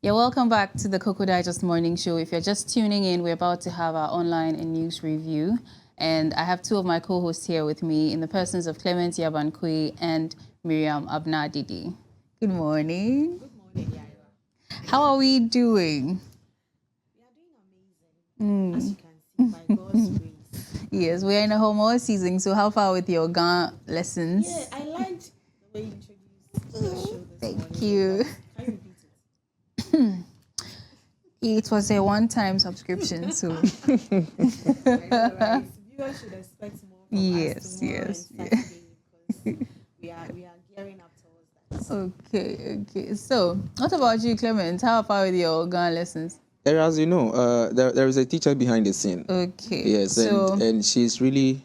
Yeah, welcome back to the Cocoa Digest Morning Show. If you're just tuning in, we're about to have our online and news review. And I have two of my co-hosts here with me in the persons of Clement Yabankwe and Miriam Abnadidi. Good morning. Good morning, Yaira. How are we doing? We are doing amazing, as you can see, by God's grace. Yes, we're in a homework season, so how far with your Ghana lessons? Yeah, I liked the way you introduced the show this morning. Thank you. Can you repeat it? It was a one-time subscription, so... I know, right? Viewers should expect more from us tomorrow and Saturday because we are gearing up towards that. Okay. So, what about you, Clement? How far with your Ghana lessons? As you know, there is a teacher behind the scene. Okay. Yes, so, and she's really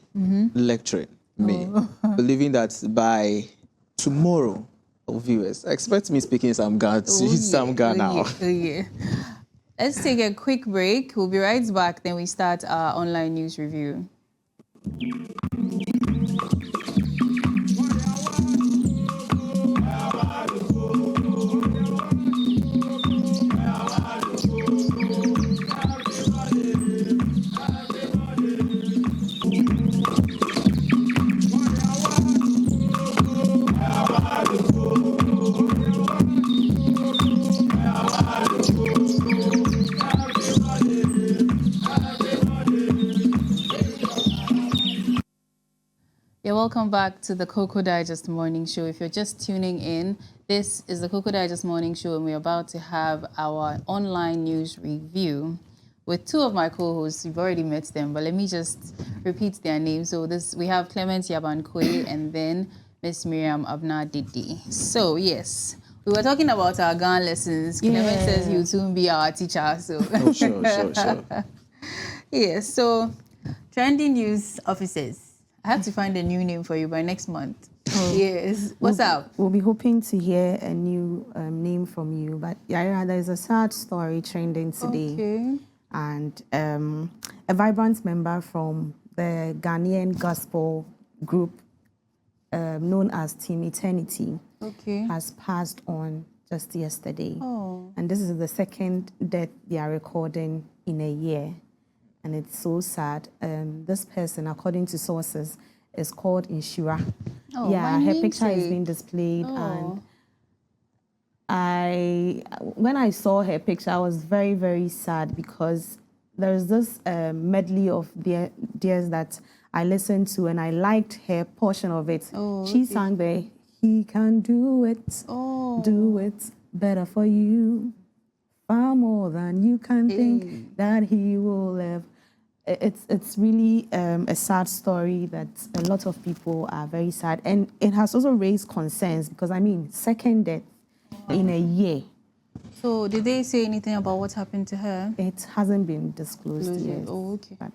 lecturing me, believing that by tomorrow, viewers, expect me speaking some Ghana, now. Oh yeah. Let's take a quick break. We'll be right back. Then we start our online news review. Welcome back to the Cocoa Digest Morning Show. If you're just tuning in, this is the Cocoa Digest Morning Show, and we're about to have our online news review with two of my co-hosts. You've already met them, but let me just repeat their names. So we have Clement Yabankwe and then Miss Miriam Abnadidi. So yes, we were talking about our Ghana lessons. Yeah. Clement says he'll soon be our teacher. So Oh, sure. yes. So trending news officers. I have to find a new name for you by next month. Oh. Yes. What's up? We'll be hoping to hear a new name from you. But Yaira, there's a sad story trending today. Okay. And a vibrant member from the Ghanaian gospel group known as Team Eternity has passed on just yesterday. Oh. And this is the second death they are recording in a year. And it's so sad. This person, according to sources, is called Inshira. Oh, yeah, her picture is being displayed. Oh. And when I saw her picture, I was very, very sad because there's this medley of theirs that I listened to, and I liked her portion of it. Oh, she sang the "He can do it, do it better for you, far more than you can think that he will ever." It's really a sad story that a lot of people are very sad, and it has also raised concerns because second death in a year. So did they say anything about what happened to her? It hasn't been disclosed yet. Oh, okay. But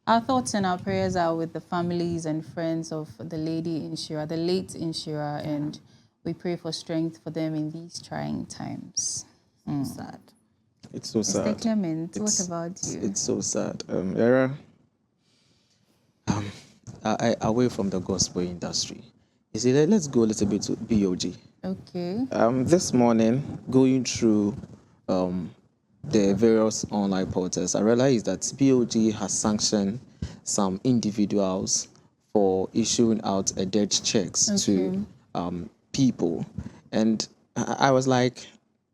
Our thoughts and our prayers are with the families and friends of the lady Inshira, the late Inshira, and we pray for strength for them in these trying times. sad. It's so sad. Mr. Clement, what about you? It's so sad. Era, away from the gospel industry. You see, let's go a little bit to BOG. Okay. This morning, going through the various online portals, I realized that BOG has sanctioned some individuals for issuing out dead checks to people. And I was like,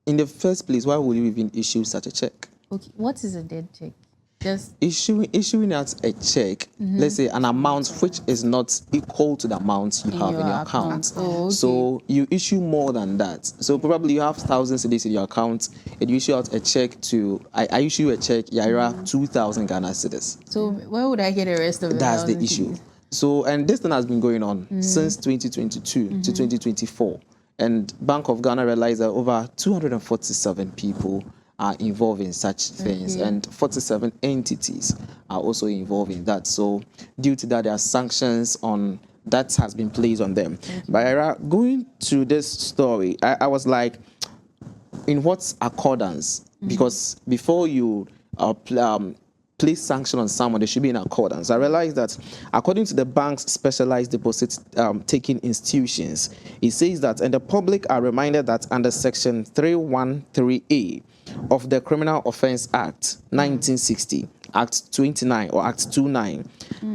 in the first place, why would you even issue such a check? Okay. What is a dead check? Just issuing out a check, let's say an amount which is not equal to the amount you have in your account. Oh, okay. So you issue more than that. So probably you have thousands of cedis in your account, and you issue out a check to I issue a check, Yaira, 2,000 Ghana cedis. So where would I get the rest of it? That's the issue. So, and this thing has been going on since 2022 to 2024. And Bank of Ghana realized that over 247 people are involved in such things, and 47 entities are also involved in that. So due to that, there are sanctions on that has been placed on them. But going to this story, I was like, in what accordance? Because before you place sanction on someone, they should be in accordance. I realize that according to the bank's specialized deposit taking institutions, it says that, and the public are reminded that under Section 313A of the Criminal Offence Act 1960, Act 29 or Act 29,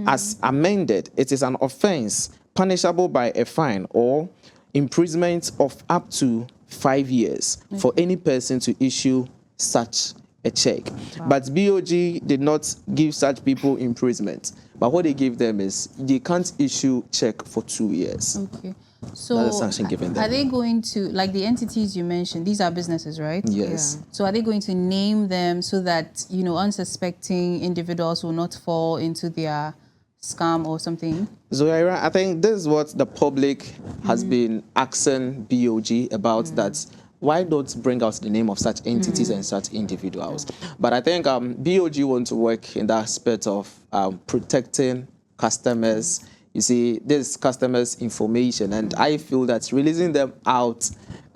as amended, it is an offence punishable by a fine or imprisonment of up to 5 years for any person to issue such a check. Wow. But BOG did not give such people imprisonment. But what they gave them is they can't issue check for 2 years. Okay. So that's the sanction given them. Are they going to, like the entities you mentioned, these are businesses, right? Yes. Yeah. So are they going to name them so that, you know, unsuspecting individuals will not fall into their scam or something? So I think this is what the public has been asking BOG about, that why don't bring out the name of such entities and such individuals? But I think BOG want to work in the aspect of protecting customers. You see, this customers' information, and I feel that releasing them out,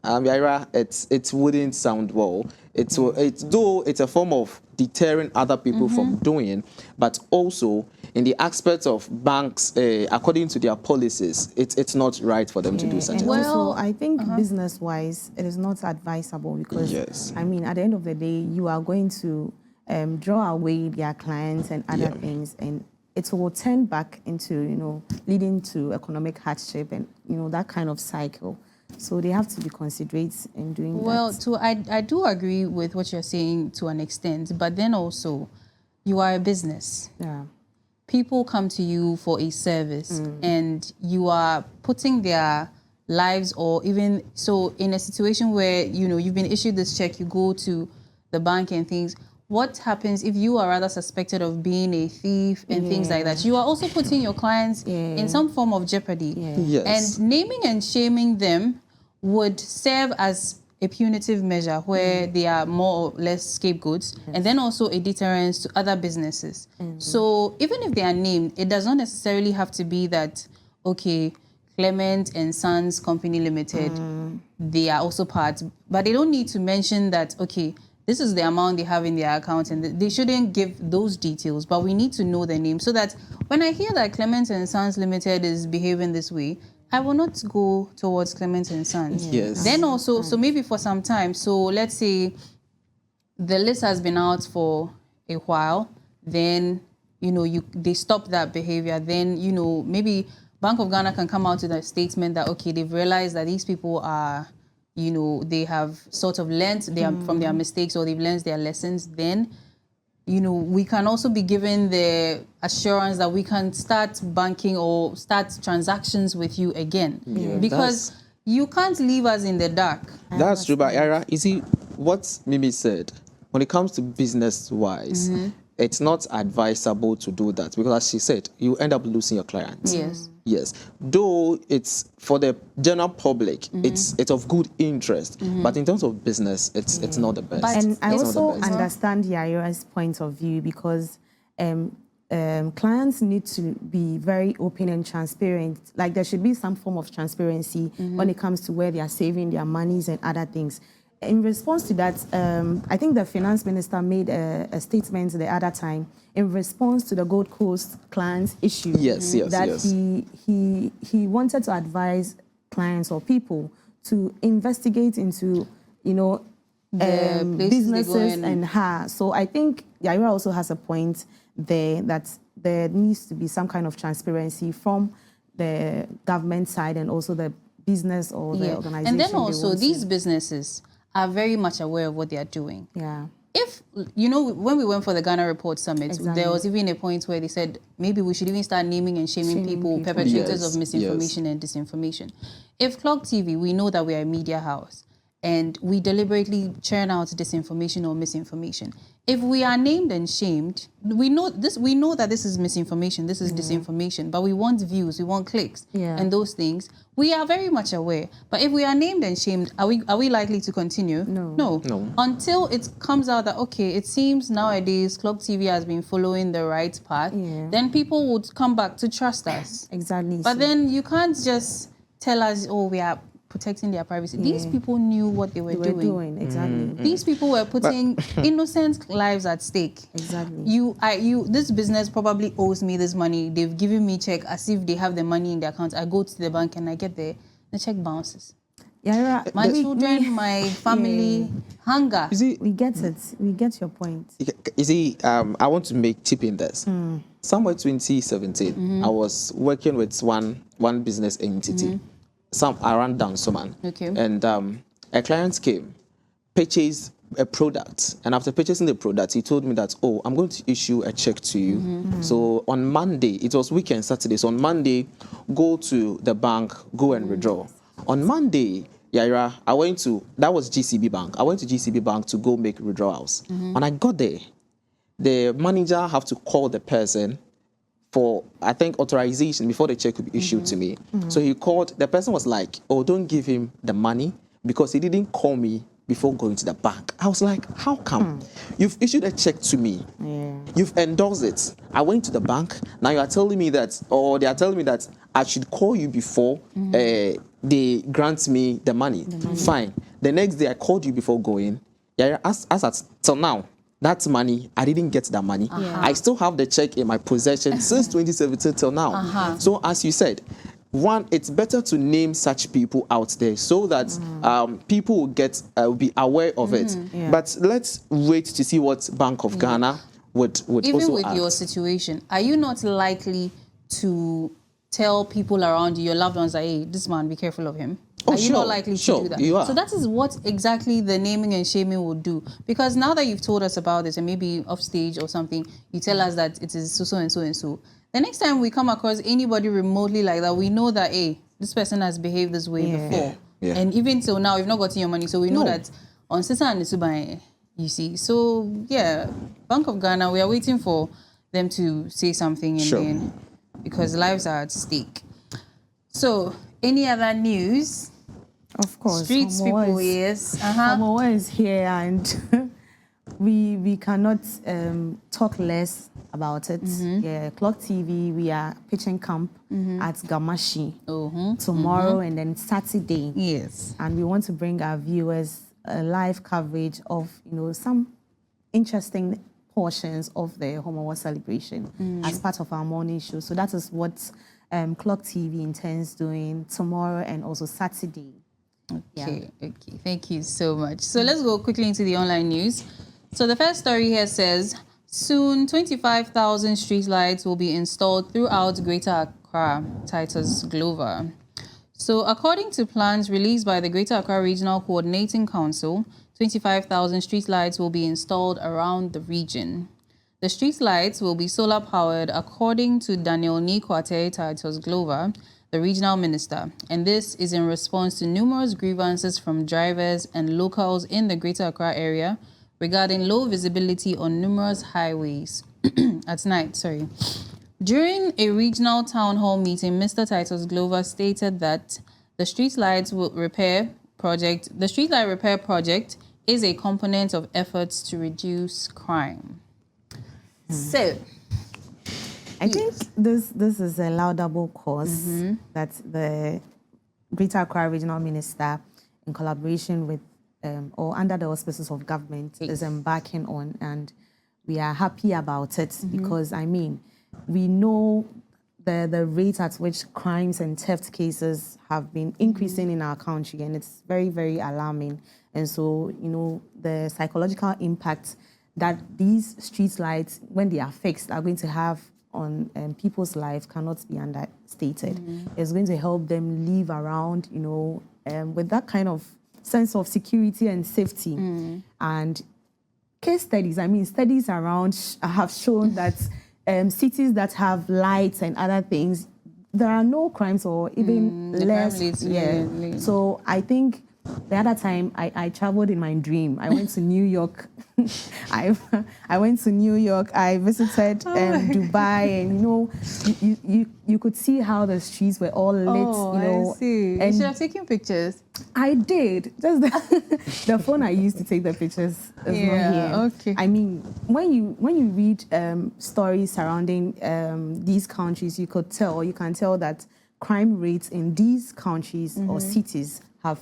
it wouldn't sound well. Though it's a form of deterring other people from doing, but also in the aspect of banks, according to their policies, it's not right for them to do such. And also, I think business-wise, it is not advisable because, I mean, at the end of the day, you are going to draw away their clients and other things, and it will turn back into, you know, leading to economic hardship and, you know, that kind of cycle. So they have to be considerate in doing that. Well, I do agree with what you're saying to an extent, but then also, you are a business. Yeah. People come to you for a service, and you are putting their lives, or even so in a situation where, you know, you've been issued this check, you go to the bank and things. What happens if you are rather suspected of being a thief and things like that? You are also putting your clients in some form of jeopardy. Yes. And naming and shaming them would serve as a punitive measure where they are more or less scapegoats, and then also a deterrence to other businesses. So even if they are named, it does not necessarily have to be that, okay, Clement and Sons Company Limited, they are also part, but they don't need to mention that, okay, this is the amount they have in their account, and they shouldn't give those details, but we need to know the name so that when I hear that Clement and Sons Limited is behaving this way, I will not go towards Clement and Sons. Yes. Then also, so maybe for some time, so let's say the list has been out for a while, then, you know, they stop that behavior, then, you know, maybe Bank of Ghana can come out with a statement that, okay, they've realized that these people are, you know, they have sort of learned from their mistakes, or they've learned their lessons. Then, you know, we can also be given the assurance that we can start banking or start transactions with you again. Because you can't leave us in the dark. That's true, but Ira, you see, what Mimi said, when it comes to business-wise, it's not advisable to do that, because as she said, you end up losing your clients. Yes. Though it's for the general public, it's of good interest, but in terms of business, it's not the best. And I also understand Yaira's point of view, because clients need to be very open and transparent. Like, there should be some form of transparency when it comes to where they are saving their monies and other things. In response to that, I think the finance minister made a statement the other time in response to the Gold Coast clients issue. He wanted to advise clients or people to investigate into, you know, businesses and her. So I think Yaira also has a point there, that there needs to be some kind of transparency from the government side and also the business or the organization. And then also these businesses are very much aware of what they are doing. If, you know, when we went for the Ghana Report Summit, there was even a point where they said maybe we should even start naming and shaming people perpetrators of misinformation and disinformation. If Clock TV, we know that we are a media house, and we deliberately churn out disinformation or misinformation. If we are named and shamed, we know that this is misinformation, this is disinformation, but we want views, we want clicks, and those things. We are very much aware. But if we are named and shamed, are we likely to continue? No. Until it comes out that, okay, it seems nowadays Clock TV has been following the right path, then people would come back to trust us. Exactly. But then you can't just tell us, oh, we are protecting their privacy. These people knew what they were doing. Exactly. These people were putting innocent lives at stake. Exactly. This business probably owes me this money. They've given me check as if they have the money in their account. I go to the bank and I get the check bounces. Yeah, my children, my family, hunger. You see, we get it. We get your point. You see, I want to tip in this. Somewhere 2017, I was working with one business entity, some around Dansoman. Okay. And a client came, purchased a product, and after purchasing the product, he told me that, oh, I'm going to issue a check to you. So on Monday, it was weekend, Saturday, so on Monday, go to the bank, go and withdraw. On Monday, Yaira, that was GCB Bank. I went to GCB Bank to go make withdrawals. When I got there, the manager have to call the person for, I think, authorization before the check could be issued to me. So he called, the person was like, oh, don't give him the money because he didn't call me before going to the bank. I was like, how come? You've issued a check to me. You've endorsed it. I went to the bank. Now you are telling me that, or they are telling me that I should call you before they grant me the money. Fine. The next day I called you before going. Yeah, as at till now, that money, I didn't get that money. I still have the check in my possession since 2017 till now. So as you said, one, it's better to name such people out there so that people will be aware of it. But let's wait to see what Bank of Ghana would even also with act. your situation, are you not likely to tell people around you, your loved ones, that, hey, this man, be careful of him? Oh, are you not likely to do that? You are. So that is what exactly the naming and shaming will do. Because now that you've told us about this, and maybe off stage or something, you tell us that it is so and so and so. The next time we come across anybody remotely like that, we know that, hey, this person has behaved this way before. And even till now, you've not gotten your money. So we know that on Sisa and Nisubai, you see. So, yeah, Bank of Ghana, we are waiting for them to say something because lives are at stake. So, any other news? Of course. Streets people, yes. Homo is here, and we cannot talk less about it. Yeah, Clock TV, we are pitching camp at Gamashi tomorrow and then Saturday. Yes. And we want to bring our viewers a live coverage of, some interesting portions of the Homo War celebration as part of our morning show. So that is what Clock TV intends doing tomorrow and also Saturday. Okay. Thank you so much. So let's go quickly into the online news. So the first story here says, soon 25,000 street lights will be installed throughout Greater Accra, Titus Glover. So according to plans released by the Greater Accra Regional Coordinating Council, 25,000 street lights will be installed around the region. The street lights will be solar powered according to Daniel Nikwate Titus Glover, the regional minister, and this is in response to numerous grievances from drivers and locals in the Greater Accra area regarding low visibility on numerous highways at night. During a regional town hall meeting, Mr. Titus Glover stated that the street light repair project is a component of efforts to reduce crime. So, I think this is a laudable cause that the Greater Accra Regional Minister, in collaboration with or under the auspices of government, is embarking on, and we are happy about it because, we know the rate at which crimes and theft cases have been increasing in our country, and it's very, very alarming. And so, the psychological impact that these street lights, when they are fixed, are going to have on people's life cannot be understated. It's going to help them live around, with that kind of sense of security and safety. And case studies, studies around have shown that cities that have lights and other things, there are no crimes or even less. So I think the other time I traveled in my dream. I went to New York. I went to New York. I visited Dubai, and you could see how the streets were all lit. I see. And you should have taken pictures. I did. Just the phone I used to take the pictures is not here. Okay. When you read stories surrounding these countries, you can tell that crime rates in these countries or cities have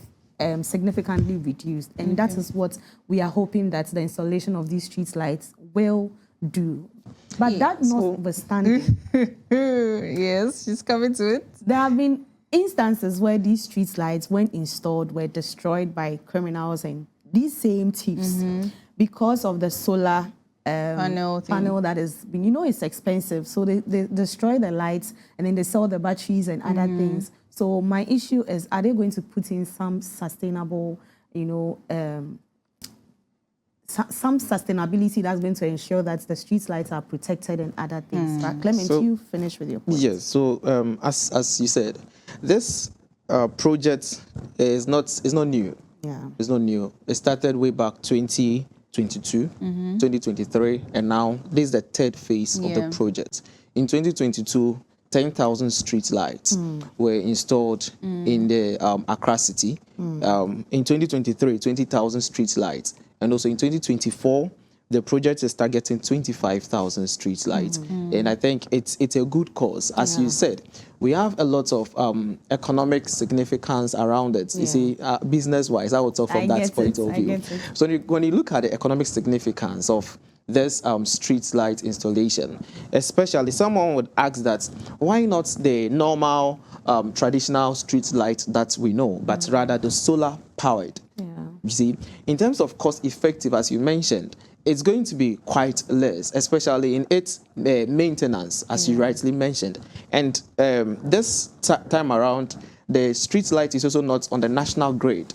significantly reduced. And that is what we are hoping that the installation of these street lights will do. But that notwithstanding, yes, she's coming to it. there have been instances where these street lights, when installed, were destroyed by criminals and these same thieves because of the solar panel that is, it's expensive. So they destroy the lights and then they sell the batteries and other things. So my issue is, are they going to put in some sustainable, some sustainability that's going to ensure that the street lights are protected and other things? Clement, you finish with your point. Yes. So as you said, this project is not new. Yeah. It's not new. It started way back 2022, 2023, and now this is the third phase of the project. In 2022, 10,000 street lights were installed in the Accra city. In 2023, 20,000 street lights. And also in 2024, the project is targeting 25,000 street lights. And I think it's a good cause. As you said, we have a lot of economic significance around it. You see, business-wise, I will talk from that point of view. So when you look at the economic significance of this street light installation, especially someone would ask that, why not the normal traditional street light that we know, but rather the solar powered? You see, in terms of cost effective, as you mentioned, it's going to be quite less, especially in its maintenance, as you rightly mentioned. And this time around, the street light is also not on the national grid.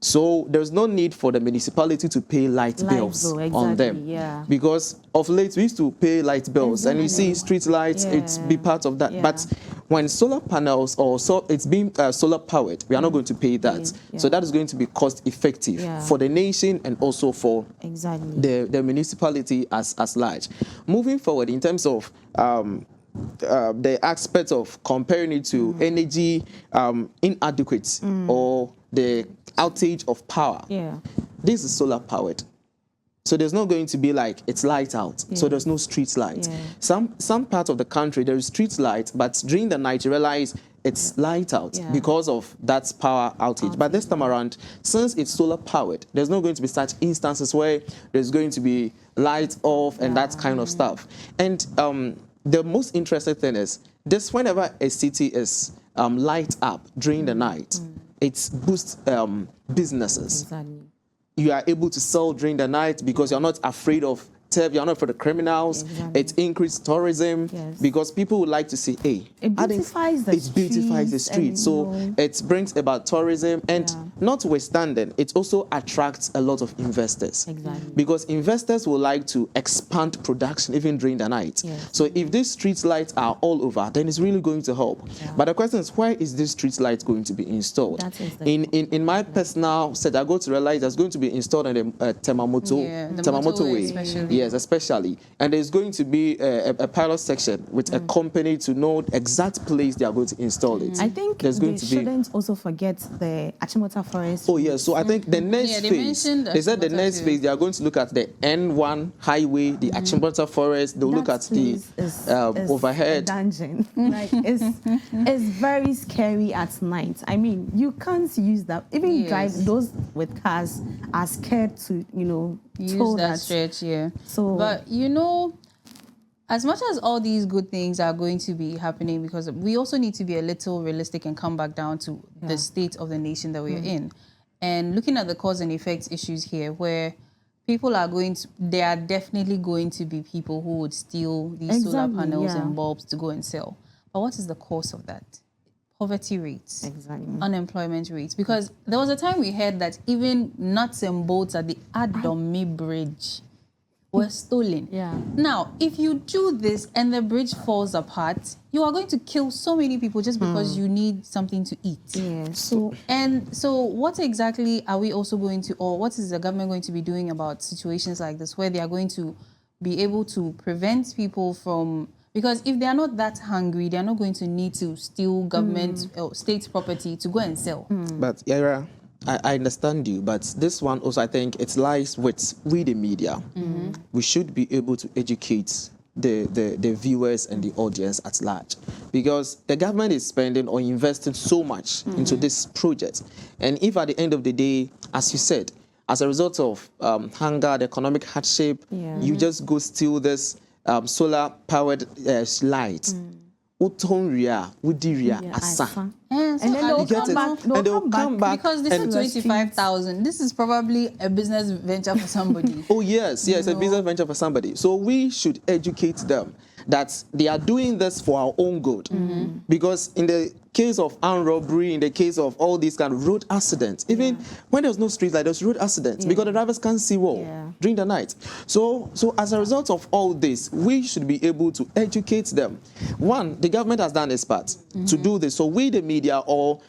So there's no need for the municipality to pay light bills on them. Because of late, we used to pay light bills, and you see street lights, it's be part of that. But when solar panels or it's being solar powered, we are not going to pay that. So that is going to be cost effective for the nation and also for the municipality as large. Moving forward, in terms of the aspect of comparing it to energy inadequate or the outage of power, this is solar powered. So there's not going to be like it's light out, so there's no street light. Some part of the country there is street light, but during the night you realize it's light out because of that power outage. But this time around, since it's solar powered, there's not going to be such instances where there's going to be light off and that kind of stuff. And the most interesting thing is this: whenever a city is light up during the night, it boosts businesses. You are able to sell during the night because you're not afraid of theft, you're not for the criminals. It increases tourism because people would like to see, hey, it beautifies the street. So it brings about tourism, and notwithstanding, it also attracts a lot of investors. Because investors will like to expand production even during the night. So if these street lights are all over, then it's really going to help. But the question is, where is this street light going to be installed? In my personal set, I go to realize it's going to be installed in the Temamoto way. Yes, especially. And there's going to be a pilot section with a company to know the exact place they are going to install it. I think they shouldn't also forget the Achimota Forest. Oh, yeah. So I think the next phase, they said the next phase, they are going to look at the N1 highway, the Achimota Forest. They'll look at the overhead. Dungeon. Like, it's very scary at night. I mean, you can't use that. Even drive, those with cars are scared to, use that stretch, So, but as much as all these good things are going to be happening, because we also need to be a little realistic and come back down to the state of the nation that we are in, and looking at the cause and effects issues here, where people are they are definitely going to be people who would steal these solar panels and bulbs to go and sell. But what is the cause of that? Poverty rates, unemployment rates. Because there was a time we heard that even nuts and bolts at the Adomi Bridge were stolen. Now, if you do this and the bridge falls apart, you are going to kill so many people just because you need something to eat. So what exactly are we also going to, or what is the government going to be doing about situations like this, where they are going to be able to prevent people from... Because if they are not that hungry, they are not going to need to steal government or state property to go and sell. But Yara, I understand you, but this one also, I think it lies with we the media. We should be able to educate the viewers and the audience at large, because the government is spending or investing so much into this project. And if at the end of the day, as you said, as a result of hunger, the economic hardship, you just go steal this solar-powered light. Asa. And then they'll come back. They'll come back. Because this is 25,000. This is probably a business venture for somebody. Oh, yes, a business venture for somebody. So we should educate them that they are doing this for our own good. Because in the case of armed robbery, in the case of all these kind of road accidents, even when there's no street light, there's road accidents because the drivers can't see well during the night. So as a result of all this, we should be able to educate them. One, the government has done its part to do this. So we, the media, or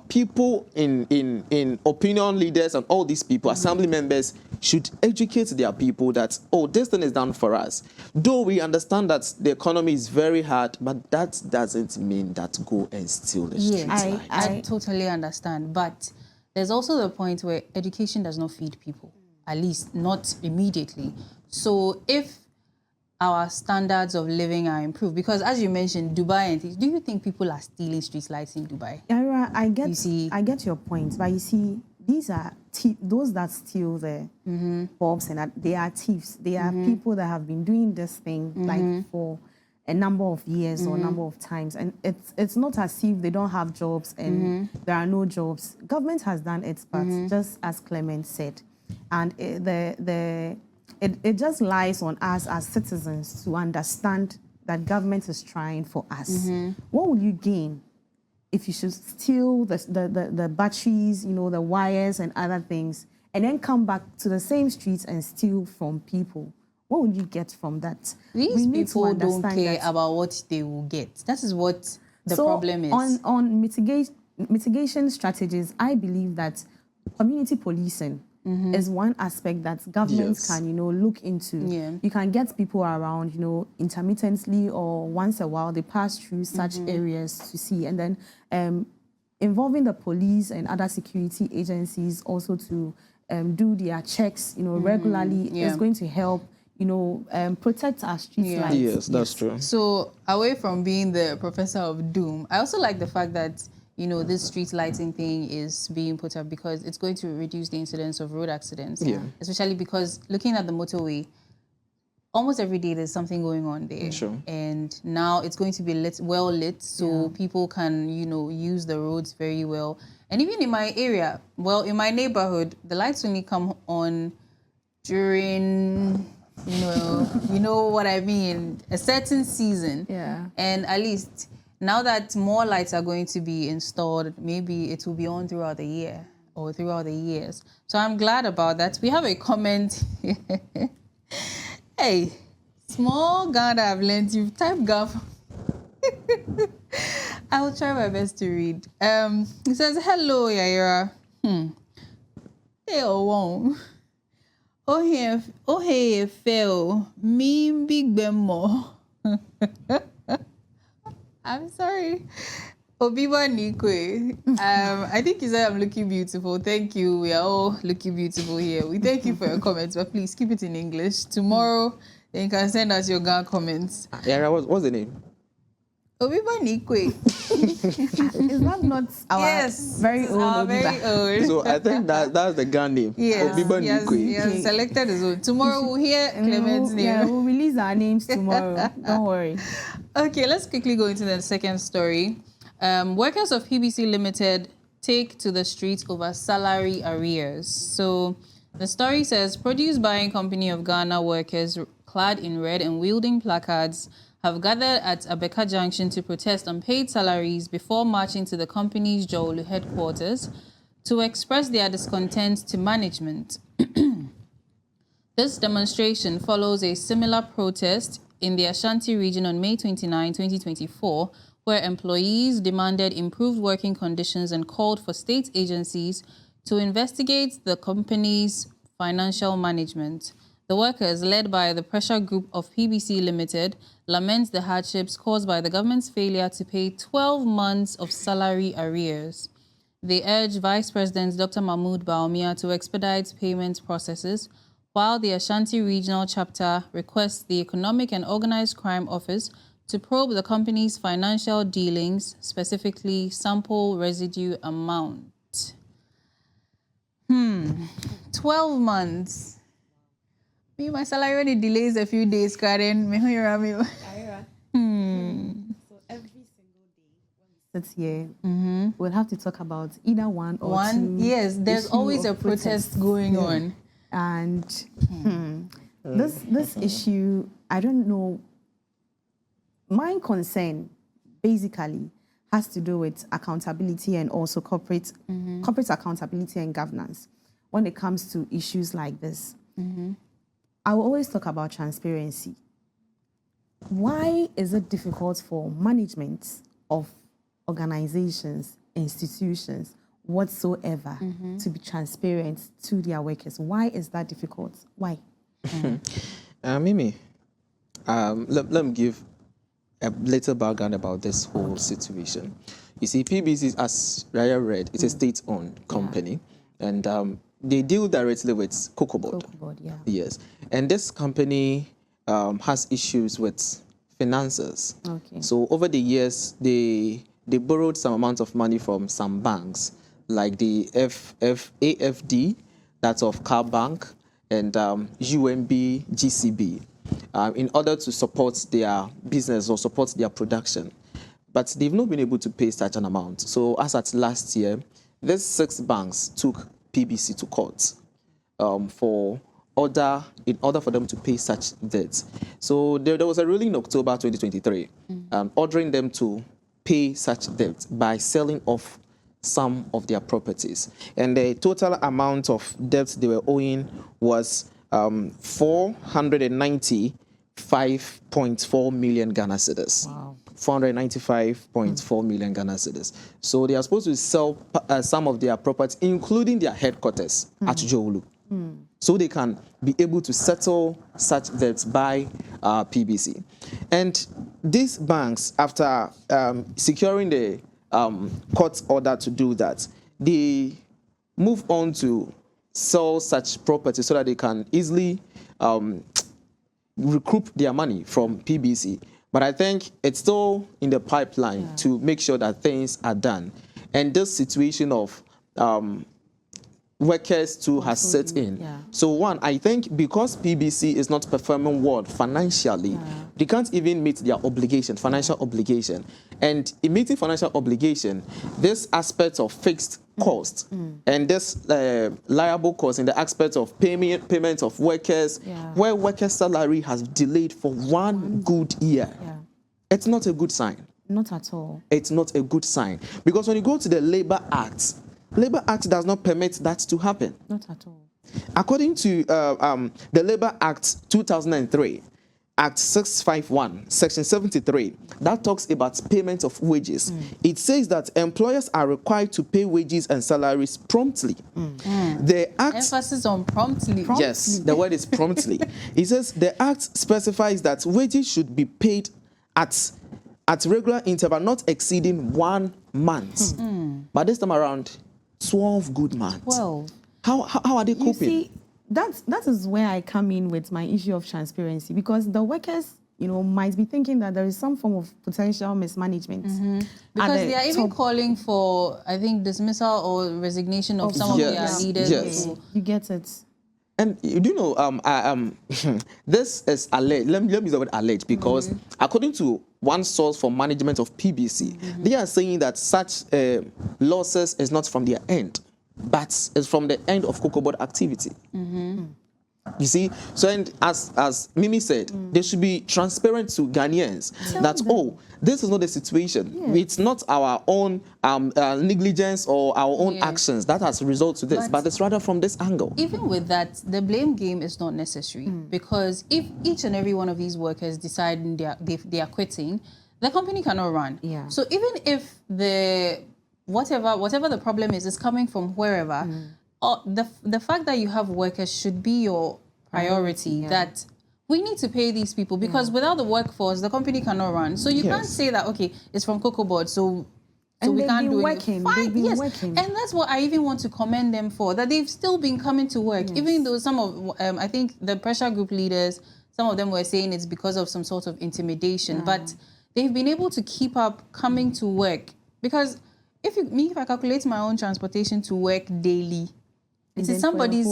people in opinion leaders and all these people, assembly members, should educate their people that, oh, this thing is done for us. Though we understand that the economy is very hard, but that doesn't mean that go and steal the street light. I totally understand. But there's also the point where education does not feed people, at least not immediately. So if our standards of living are improved, because as you mentioned, Dubai and things, do you think people are stealing street lights in Dubai? I get your point, but you see, these are those that steal the bulbs, and they are thieves. They are people that have been doing this thing like for a number of years or a number of times, and it's not as if they don't have jobs and there are no jobs. Government has done its part, just as Clement said, and it just lies on us as citizens to understand that government is trying for us. What will you gain if you should steal the batteries, the wires and other things, and then come back to the same streets and steal from people? What would you get from that? These people don't care about what they will get. That is what the problem is. On mitigation strategies, I believe that community policing is one aspect that governments can, look into. You can get people around, intermittently or once a while. They pass through such areas to see, and then involving the police and other security agencies also to do their checks, regularly is going to help, protect our street lights. Yes, that's true. So away from being the professor of doom, I also like the fact that this street lighting thing is being put up because it's going to reduce the incidence of road accidents. Especially because looking at the motorway, almost every day there's something going on there. Sure. And now it's going to be well lit, so people can, use the roads very well. And even in my area, in my neighborhood, the lights only come on during, you know what I mean, a certain season. And at least now that more lights are going to be installed, maybe it will be on throughout the year or throughout the years. So I'm glad about that. We have a comment. Hey, small Ghana I've learned. You've typed Gav. I will try my best to read. It says, hello, Yaira. Hey, oh, hey, fail. Me big bemo. I'm sorry. Obiba Nikwe. I think you said I'm looking beautiful. Thank you. We are all looking beautiful here. We thank you for your comments, but please keep it in English. Tomorrow, then you can send us your Ghana comments. Yeah, what's the name? Obiba Nikwe. Is that not our very old? Very old. So I think that's the Ghana name. Yes. Obiba Nikwe. Yes, selected his own. Tomorrow we'll hear Clement's name. Yeah, we'll release our names tomorrow. Don't worry. Okay, let's quickly go into the second story. Workers of PBC Limited take to the streets over salary arrears. So the story says, Produce Buying Company of Ghana workers clad in red and wielding placards have gathered at Abeka Junction to protest unpaid salaries before marching to the company's Jolu headquarters to express their discontent to management. This demonstration follows a similar protest in the Ashanti region on May 29, 2024, where employees demanded improved working conditions and called for state agencies to investigate the company's financial management. The workers, led by the pressure group of PBC Limited, lament the hardships caused by the government's failure to pay 12 months of salary arrears. They urge Vice President Dr. Mahmoud Baumia to expedite payment processes while the Ashanti Regional Chapter requests the Economic and Organized Crime Office to probe the company's financial dealings, specifically sample residue amount. 12 months. Me, my salary only delays a few days, Karen. So every single day when we sit here, we'll have to talk about either one or two. Yes, there's always a protest going on. And this issue, I don't know. My concern basically has to do with accountability and also corporate accountability and governance when it comes to issues like this. I will always talk about transparency. Why is it difficult for management of organizations, institutions, whatsoever, to be transparent to their workers? Why is that difficult? Why? Mimi, let me give a little background about this whole situation. You see, PBC, as Raya read, it's a state-owned company, and they deal directly with Cocoa Board. Yes, and this company has issues with finances. So over the years, they borrowed some amount of money from some banks, like the AFD, that's of Car Bank, and UMB, GCB, in order to support their business or support their production. But they've not been able to pay such an amount. So as at last year, these 6 banks took PBC to court in order for them to pay such debts. So there was a ruling in October 2023 ordering them to pay such debts by selling off some of their properties. And the total amount of debts they were owing was 495.4 million Ghana cedis. Wow. 495.4 million Ghana cedis. So they are supposed to sell some of their property, including their headquarters at Jolu, so they can be able to settle such debts by PBC. And these banks, after securing the court order to do that, they move on to sell such property so that they can easily recoup their money from PBC. But I think it's still in the pipeline to make sure that things are done. And this situation of workers too has set in. So one, I think because PBC is not performing well financially, they can't even meet their obligation, financial obligation. And in meeting financial obligation, this aspect of fixed cost and this liable cost in the aspect of payment of workers, where workers' salary has delayed for one good year, it's not a good sign. Not at all. It's not a good sign. Because when you go to the Labour Act does not permit that to happen. Not at all. According to the Labour Act 2003, Act 651, Section 73, that talks about payment of wages. It says that employers are required to pay wages and salaries promptly. The Act... Emphasis on promptly. Yes, the word is promptly. It says the Act specifies that wages should be paid at regular interval, not exceeding 1 month. But this time around, 12 good months. 12. How are they coping? You see, that is where I come in with my issue of transparency, because the workers, might be thinking that there is some form of potential mismanagement. Because they are even calling for, I think, dismissal or resignation of some of their leaders. Yes. You get it. And you do know, this is alleged. Let me use the word alleged, because according to one source for management of PBC, they are saying that such losses is not from their end, but it's from the end of Cocoa Board activity. You see, so and as Mimi said, they should be transparent to Ghanaians that this is not the situation. It's not our own negligence or our own actions that has resulted to this, but it's rather from this angle. Even with that, the blame game is not necessary, because if each and every one of these workers decide they are quitting, the company cannot run. So even if whatever the problem is coming from wherever, the fact that you have workers should be your priority, that we need to pay these people, because without the workforce, the company cannot run. So you can't say that, okay, it's from Cocoa Board, so And we they've can't been do working. anything. Fine, They've been yes. working. And that's what I even want to commend them for, that they've still been coming to work, even though some of, I think the pressure group leaders, some of them were saying it's because of some sort of intimidation, but they've been able to keep up coming to work. Because if I calculate my own transportation to work daily, it is somebody's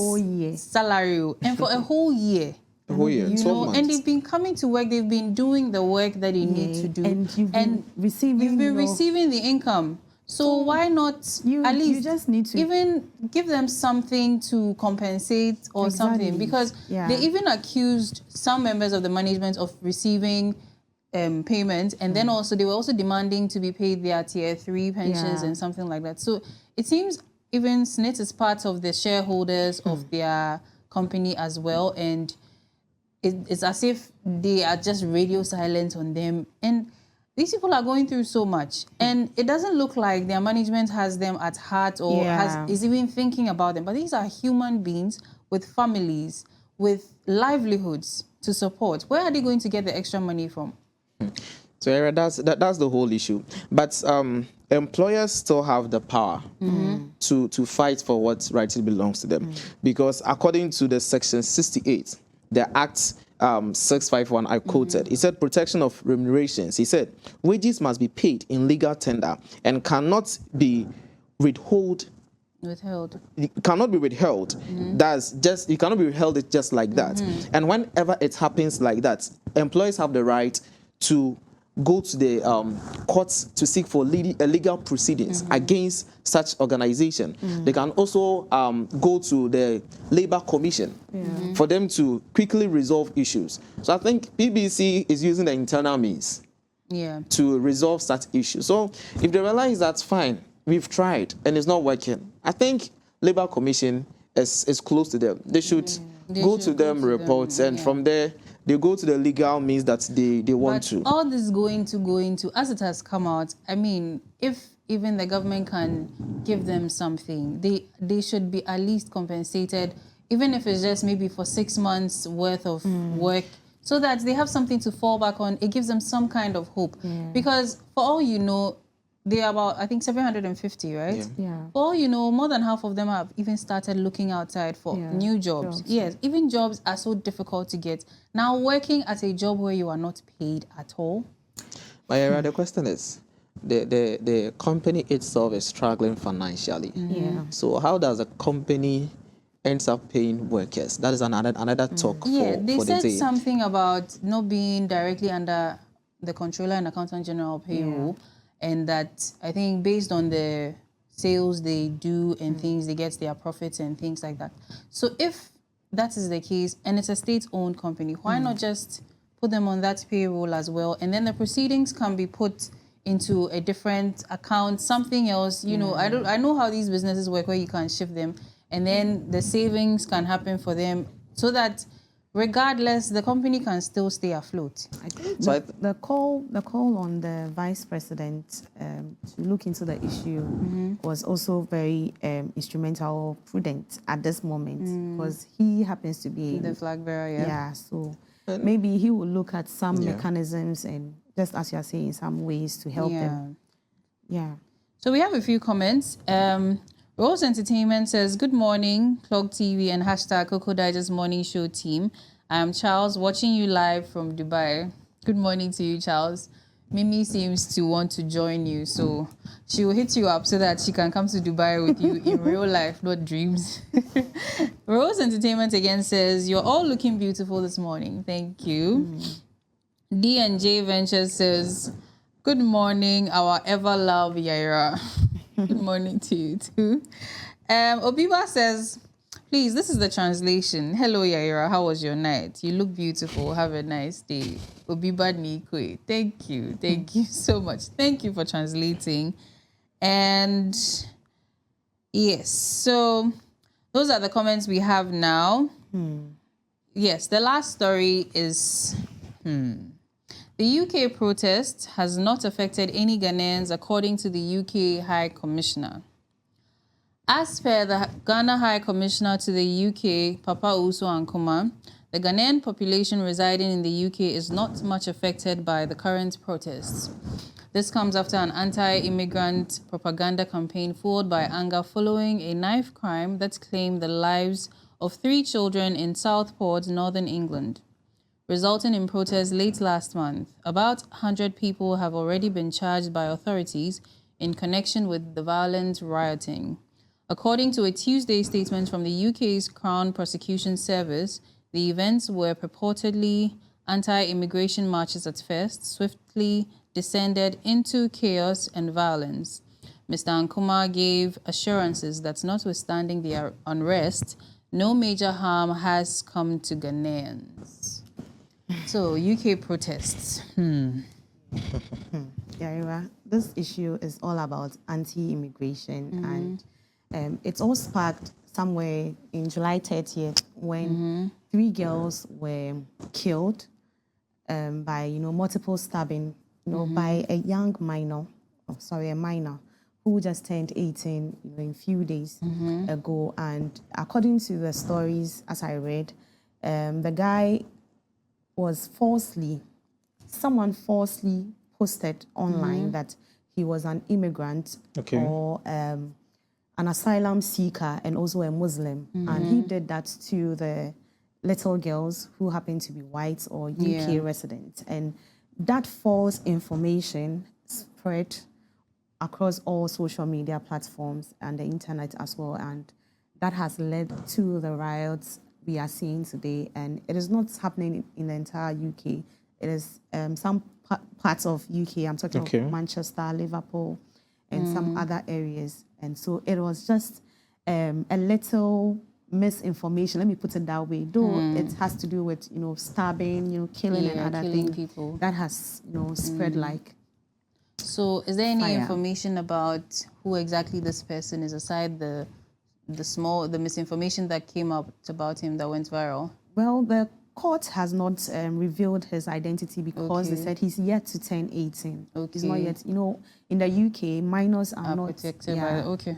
salary, and for a whole year. A whole year, 12 months. And they've been coming to work, they've been doing the work that they need to do. And you've been receiving receiving the income. So why not at least you just need to even give them something to compensate or something? Because they even accused some members of the management of receiving payment, and then also they were also demanding to be paid their tier 3 pensions and something like that. So it seems even SNIT is part of the shareholders of their company as well, and it's as if they are just radio silent on them. And these people are going through so much, and it doesn't look like their management has them at heart or is even thinking about them. But these are human beings with families, with livelihoods to support. Where are they going to get the extra money from? So Era, that's the whole issue. But employers still have the power to fight for what rightly belongs to them, because according to the Section 68, the Act 651, I quoted, he said protection of remunerations. He said wages must be paid in legal tender and cannot be withheld. It cannot be withheld. That's just, it cannot be withheld just like that. And whenever it happens like that, employees have the right to go to the courts to seek for legal proceedings against such organization. They can also go to the Labor Commission for them to quickly resolve issues. So I think BBC is using the internal means to resolve such issues. So if they realize that's fine, we've tried and it's not working, I think Labor Commission is close to them. They should go to them, reports, and from there they go to the legal means that they want to. All this going to, as it has come out, I mean, if even the government can give them something, they should be at least compensated, even if it's just maybe for 6 months worth of work, so that they have something to fall back on. It gives them some kind of hope. Because for all you know, they are about, I think, 750, right? Yeah. For all you know, more than half of them have even started looking outside for new jobs. Yes, even jobs are so difficult to get. Now, working at a job where you are not paid at all. But the question is, the company itself is struggling financially. So how does a company ends up paying workers? That is another talk for the day. They said something about not being directly under the Controller and Accountant General payroll. And that, I think, based on the sales they do and things, they get their profits and things like that. So if that is the case, and it's a state-owned company, why not just put them on that payroll as well? And then the proceedings can be put into a different account, something else. You know, I know how these businesses work, where you can shift them, and then the savings can happen for them, so that regardless, the company can still stay afloat. I think the call on the vice president to look into the issue was also very instrumental, prudent at this moment, because he happens to be the flag bearer. So maybe he will look at some mechanisms and, just as you are saying, some ways to help them. So we have a few comments. Rose Entertainment says, good morning, Clog TV and hashtag Cocoa Digest Morning Show team. I am Charles, watching you live from Dubai. Good morning to you, Charles. Mimi seems to want to join you, so she will hit you up so that she can come to Dubai with you in real life, not dreams. Rose Entertainment again says, you're all looking beautiful this morning. Thank you. D&J Ventures says, good morning, our ever-love Yaira. Good morning to you too. Obiba says, please, this is the translation. Hello, Yaira. How was your night? You look beautiful. Have a nice day. Obiba Nikwe. Thank you. Thank you so much. Thank you for translating. And yes, so those are the comments we have now. Yes, the last story is... The UK protest has not affected any Ghanaians, according to the UK High Commissioner. As per the Ghana High Commissioner to the UK, Papa Uso Ankuma, the Ghanaian population residing in the UK is not much affected by the current protests. This comes after an anti-immigrant propaganda campaign fueled by anger following a knife crime that claimed the lives of 3 children in Southport, Northern England, resulting in protests late last month. About 100 people have already been charged by authorities in connection with the violent rioting. According to a Tuesday statement from the UK's Crown Prosecution Service, the events were purportedly anti-immigration marches at first, swiftly descended into chaos and violence. Mr. Nkrumah gave assurances that notwithstanding the unrest, no major harm has come to Ghanaians. So, UK protests. Yeah, this issue is all about anti-immigration, and it's all sparked somewhere in July 30th when 3 girls were killed by multiple stabbing by a young minor, a minor who just turned 18 in a few days ago. And according to the stories as I read, the guy was someone falsely posted online that he was an immigrant or an asylum seeker and also a Muslim. And he did that to the little girls who happen to be white or UK residents. And that false information spread across all social media platforms and the internet as well. And that has led to the riots we are seeing today. And it is not happening in the entire UK. It is some parts of UK. I'm talking about Manchester, Liverpool, and some other areas. And so it was just a little misinformation. Let me put it that way. Though it has to do with stabbing, killing and other things people. that has spread like. So, is there any fire. information about who exactly this person is, aside the misinformation that came out about him that went viral? Well, the court has not revealed his identity because they said he's yet to turn 18. He's not yet. In the UK, minors are not protected by. Okay.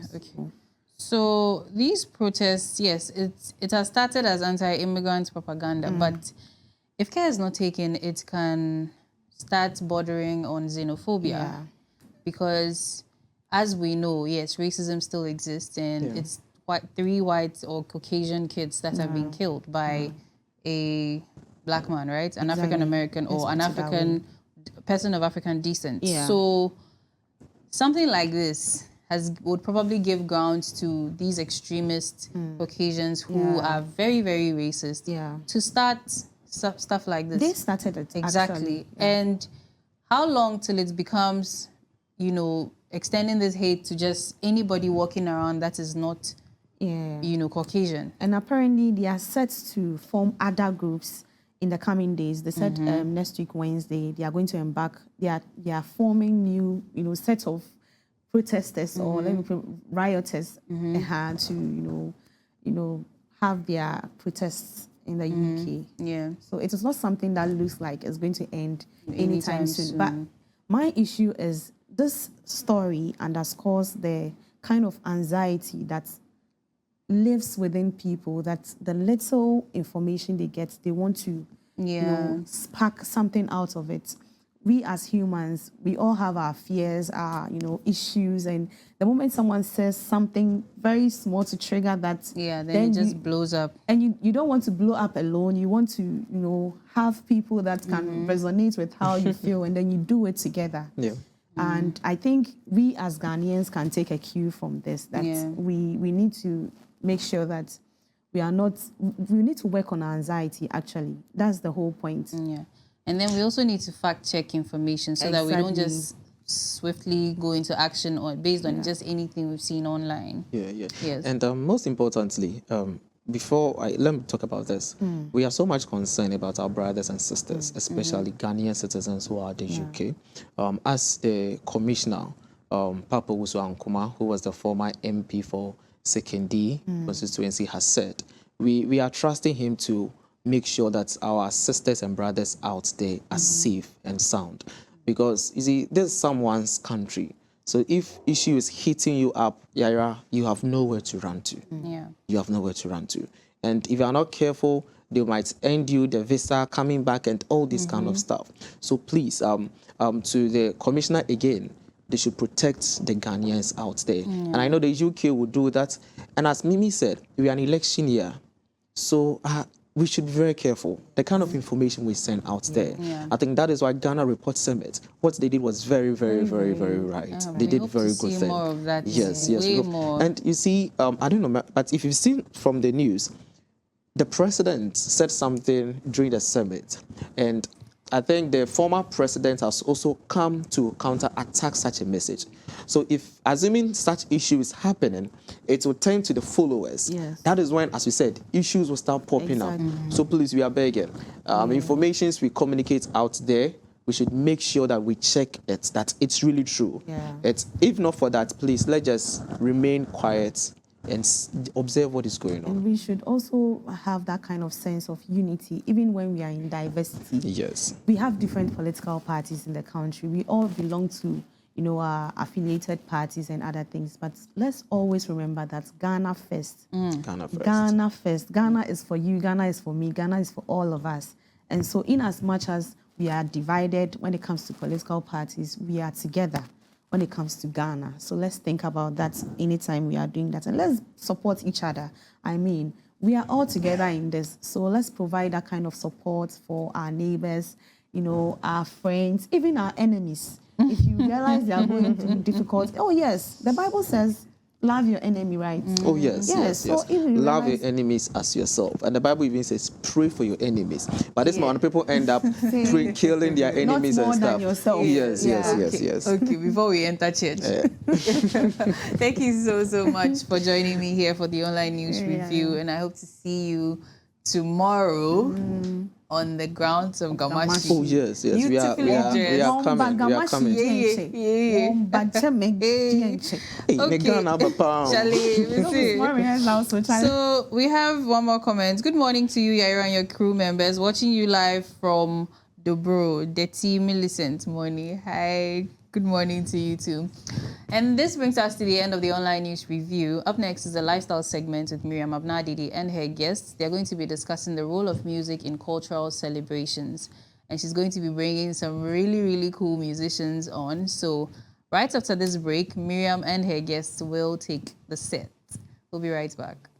So these protests, yes, it has started as anti-immigrant propaganda, but if care is not taken, it can start bordering on xenophobia, because as we know, yes, racism still exists, and it's 3 white or Caucasian kids that have been killed by a black man, right? An African American or an African person of African descent. So something like this would probably give ground to these extremist Caucasians who are very, very racist to start stuff like this. They started it. Exactly. Actually. And how long till it becomes, extending this hate to just anybody walking around that is not, Caucasian? And apparently they are set to form other groups in the coming days. They said next week, Wednesday, they are going to embark. They are forming new, set of protesters or let me put rioters to have their protests in the UK. Yeah. So it is not something that looks like it's going to end anytime soon. But my issue is this story underscores the kind of anxiety that lives within people, that the little information they get, they want to spark something out of it. We as humans, we all have our fears, our issues, and the moment someone says something very small to trigger that, then it just blows up. And you don't want to blow up alone. You want to have people that can resonate with how you feel, and then you do it together. Yeah. And I think we as Ghanaians can take a cue from this, that we need to make sure that we need to work on our anxiety, actually. That's the whole point. Yeah. And then we also need to fact check information so that we don't just swiftly go into action based on just anything we've seen online. Yes. And most importantly, let me talk about this. We are so much concerned about our brothers and sisters, especially Ghanaian citizens who are in the UK. As the commissioner, Papa Wusu Nkrumah, who was the former MP for Sekendi constituency, has said, we are trusting him to make sure that our sisters and brothers out there are safe and sound. Because, you see, this is someone's country. So if issue is hitting you up, Yaira, you have nowhere to run to. Yeah. You have nowhere to run to. And if you are not careful, they might end you the visa, coming back, and all this kind of stuff. So please, to the commissioner again, they should protect the Ghanaians out there. And I know the UK will do that. And as Mimi said, we are an election year. So we should be very careful. The kind of information we send out there. Yeah. I think that is why Ghana Report Summit, what they did was very, very, very, very right. They did very good thing. More of that. Yes, Way more. And you see, I don't know, but if you've seen from the news, the president said something during the summit, and I think the former president has also come to counter-attack such a message. So if, assuming such issue is happening, it will turn to the followers. Yes. That is when, as we said, issues will start popping up. So please, we are begging. Informations we communicate out there, we should make sure that we check it, that it's really true. Yeah. If not for that, please, let's just remain quiet and observe what is going on. And we should also have that kind of sense of unity, even when we are in diversity. Yes. We have different political parties in the country. We all belong to, our affiliated parties and other things. But let's always remember that Ghana first. Ghana first. Ghana first. Ghana is for you. Ghana is for me. Ghana is for all of us. And so in as much as we are divided when it comes to political parties, we are together when it comes to Ghana. So let's think about that anytime we are doing that. And let's support each other. I mean, we are all together in this. So let's provide that kind of support for our neighbors, our friends, even our enemies. If you realize they are going through difficult, oh yes, the Bible says, love your enemy, right? Oh, yes, yes. So if you love your realize, enemies as yourself. And the Bible even says, pray for your enemies. But this morning, people end up killing their enemies not more and stuff. than yourself. Yes. Okay, before we enter church. Thank you so much for joining me here for the online news review. And I hope to see you tomorrow on the grounds of Gamashi. Oh, yes. We are coming. We are coming. So we have one more comment. Good morning to you, Yaira, and your crew members. Watching you live from Dobro, the team Millicent Moni. Hi. Good morning to you too. And this brings us to the end of the online news review. Up next is the lifestyle segment with Miriam Abnadidi and her guests. They're going to be discussing the role of music in cultural celebrations. And she's going to be bringing some really, really cool musicians on. So right after this break, Miriam and her guests will take the set. We'll be right back.